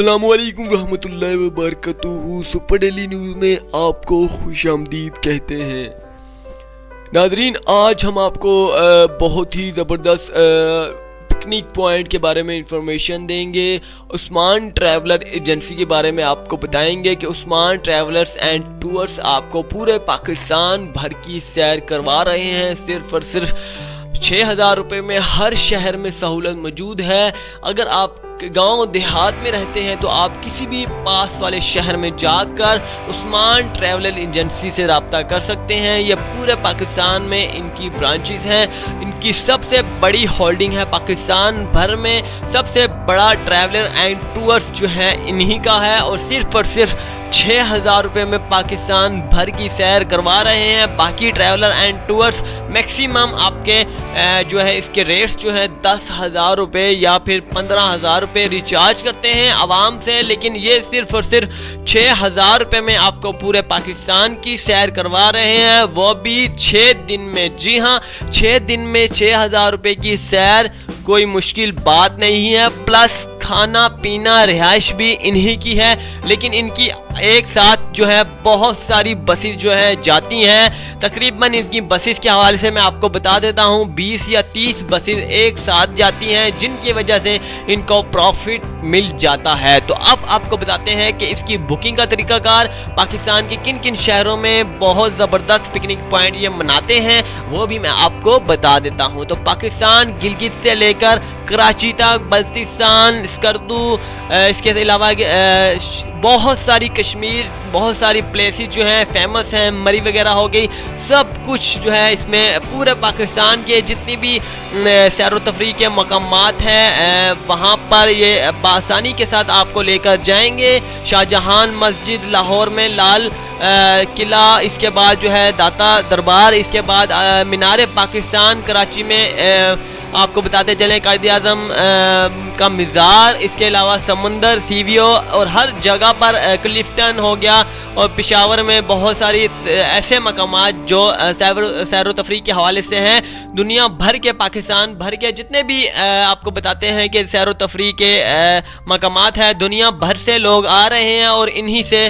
السلام علیکم ورحمۃ اللہ وبرکاتہ۔ سپر ڈیلی نیوز میں آپ کو خوش آمدید کہتے ہیں۔ ناظرین، آج ہم آپ کو بہت ہی زبردست پکنک پوائنٹ کے بارے میں انفارمیشن دیں گے۔ عثمان ٹریولر ایجنسی کے بارے میں آپ کو بتائیں گے کہ عثمان ٹریولرز اینڈ ٹورز آپ کو پورے پاکستان بھر کی سیر کروا رہے ہیں۔ صرف اور صرف 6,000 روپے میں ہر شہر میں سہولت موجود ہے۔ اگر آپ گاؤں دیہات میں رہتے ہیں تو آپ کسی بھی پاس والے شہر میں جا کر عثمان ٹریولر ایجنسی سے رابطہ کر سکتے ہیں۔ یہ پورے پاکستان میں ان کی برانچز ہیں۔ ان کی سب سے بڑی ہولڈنگ ہے پاکستان بھر میں۔ سب سے بڑا ٹریولر اینڈ ٹورز جو ہے انہی کا ہے، اور صرف 6,000 روپے میں پاکستان بھر کی سیر کروا رہے ہیں۔ باقی ٹریولر اینڈ ٹورز میکسیمم آپ کے جو ہے اس کے ریٹس جو ہیں 10,000 روپے یا پھر 15,000 روپے ریچارج کرتے ہیں عوام سے، لیکن یہ صرف اور صرف 6,000 روپے میں آپ کو پورے پاکستان کی سیر کروا رہے ہیں، وہ بھی 6 دن میں۔ جی ہاں، 6 دن میں 6,000 روپے کی سیر کوئی مشکل بات نہیں ہے۔ پلس کھانا پینا رہائش بھی انہی کی ہے، لیکن ان کی ایک ساتھ جو ہے بہت ساری بسز جو ہیں جاتی ہیں۔ تقریباً ان کی بسز کے حوالے سے میں آپ کو بتا دیتا ہوں، 20 یا 30 بسز ایک ساتھ جاتی ہیں، جن کی وجہ سے ان کو پروفٹ مل جاتا ہے۔ تو اب آپ کو بتاتے ہیں کہ اس کی بکنگ کا طریقہ کار، پاکستان کے کن کن شہروں میں بہت زبردست پکنک پوائنٹ یہ مناتے ہیں، وہ بھی میں آپ کو بتا دیتا ہوں۔ تو پاکستان گلگت سے لے کر کراچی تک، بلتستان، اسکردو، اس کے علاوہ بہت ساری کشمیر، بہت ساری پلیسز جو ہیں فیمس ہیں، مری وغیرہ ہو گئی، سب کچھ جو ہے اس میں پورے پاکستان کے جتنی بھی سیر و تفریح کے مقامات ہیں وہاں پر یہ بآسانی کے ساتھ آپ کو لے کر جائیں گے۔ شاہجہان مسجد لاہور میں، لال قلعہ، اس کے بعد جو ہے داتا دربار، اس کے بعد مینار پاکستان کراچی میں آپ کو بتاتے چلیں قائد اعظم کا مزار، اس کے علاوہ سمندر، سی وی او، اور ہر جگہ پر کلفٹن ہو گیا، اور پشاور میں بہت ساری ایسے مقامات جو سیر و تفریح کے حوالے سے ہیں۔ دنیا بھر کے، پاکستان بھر کے جتنے بھی آپ کو بتاتے ہیں کہ سیر و تفریح کے مقامات ہیں، دنیا بھر سے لوگ آ رہے ہیں، اور انہی سے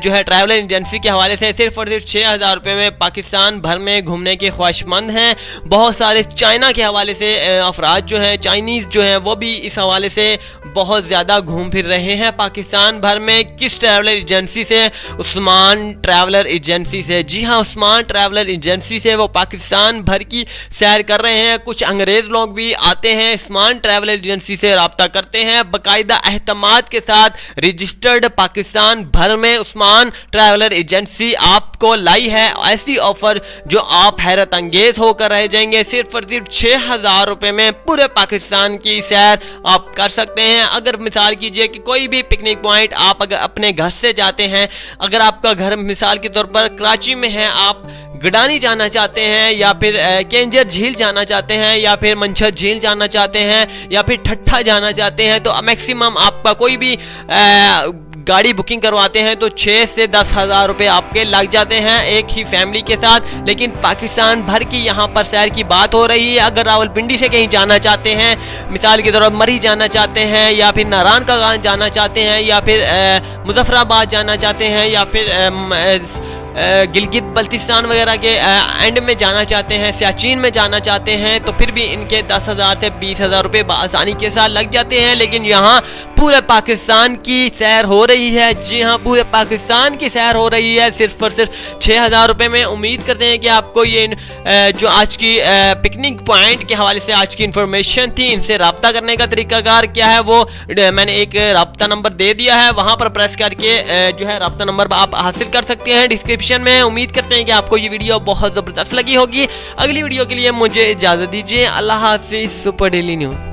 جو ہے ٹریولر ایجنسی کے حوالے سے صرف اور صرف 6,000 روپے میں پاکستان بھر میں گھومنے کے خواہش مند ہیں۔ بہت سارے چائنا کے حوالے سے افراد جو ہیں، چائنیز جو ہیں، وہ بھی اس حوالے سے بہت زیادہ گھوم پھر رہے ہیں پاکستان بھر میں۔ کس ٹریولر ایجنسی سے؟ عثمان ٹریولر ایجنسی سے۔ جی ہاں، عثمان ٹریولر ایجنسی سے وہ پاکستان بھر کی سیر کر رہے ہیں۔ کچھ انگریز لوگ بھی آتے ہیں، عثمان ٹریولر ایجنسی سے رابطہ کرتے ہیں، باقاعدہ اہتمام کے ساتھ رجسٹرڈ پاکستان بھر میں عثمان ٹریولر ایجنسی آپ کو لائی ہے ایسی آفر جو آپ حیرت انگیز ہو کر رہ جائیں گے۔ صرف اور صرف 6,000 روپے میں پورے پاکستان کی سیر آپ کر سکتے ہیں۔ اگر مثال کیجئے کہ کوئی بھی پکنک پوائنٹ آپ اگر اپنے گھر سے جاتے ہیں، اگر آپ کا گھر مثال کے طور پر کراچی میں ہے، آپ گڈانی جانا چاہتے ہیں، یا پھر کینجر جھیل جانا چاہتے ہیں، یا پھر منچھر جھیل جانا چاہتے ہیں، یا پھر ٹھٹھا جانا چاہتے ہیں، تو میکسیمم آپ کا کوئی بھی گاڑی بکنگ کرواتے ہیں تو 6 سے 10,000 روپے آپ کے لگ جاتے ہیں ایک ہی فیملی کے ساتھ۔ لیکن پاکستان بھر کی یہاں پر سیر کی بات ہو رہی ہے۔ اگر راولپنڈی سے کہیں جانا چاہتے ہیں، مثال کے طور پر مری جانا چاہتے ہیں، یا پھر ناران کا گان جانا چاہتے ہیں، یا پھر مظفر آباد جانا چاہتے ہیں، یا پھر گلگت بلتستان وغیرہ کے اینڈ میں جانا چاہتے ہیں، سیاچین میں جانا چاہتے ہیں، تو پھر بھی ان کے 10,000 سے 20,000 روپے بآسانی کے ساتھ لگ جاتے ہیں۔ لیکن یہاں پورے پاکستان کی سیر ہو رہی ہے۔ جی ہاں، پورے پاکستان کی سیر ہو رہی ہے صرف اور صرف 6,000 روپے میں۔ امید کرتے ہیں کہ آپ کو یہ جو آج کی پکنک پوائنٹ کے حوالے سے آج کی انفارمیشن تھی، ان سے رابطہ کرنے کا طریقہ کار کیا ہے وہ میں نے ایک رابطہ نمبر دے دیا ہے، وہاں پر پریس کر کے جو ہے رابطہ نمبر آپ حاصل کر سکتے ہیں ڈسکرپشن میں۔ امید کرتے ہیں کہ آپ کو یہ ویڈیو بہت زبردست لگی ہوگی۔ اگلی ویڈیو کے لیے مجھے اجازت دیجیے۔ اللہ حافظ۔ Super daily news.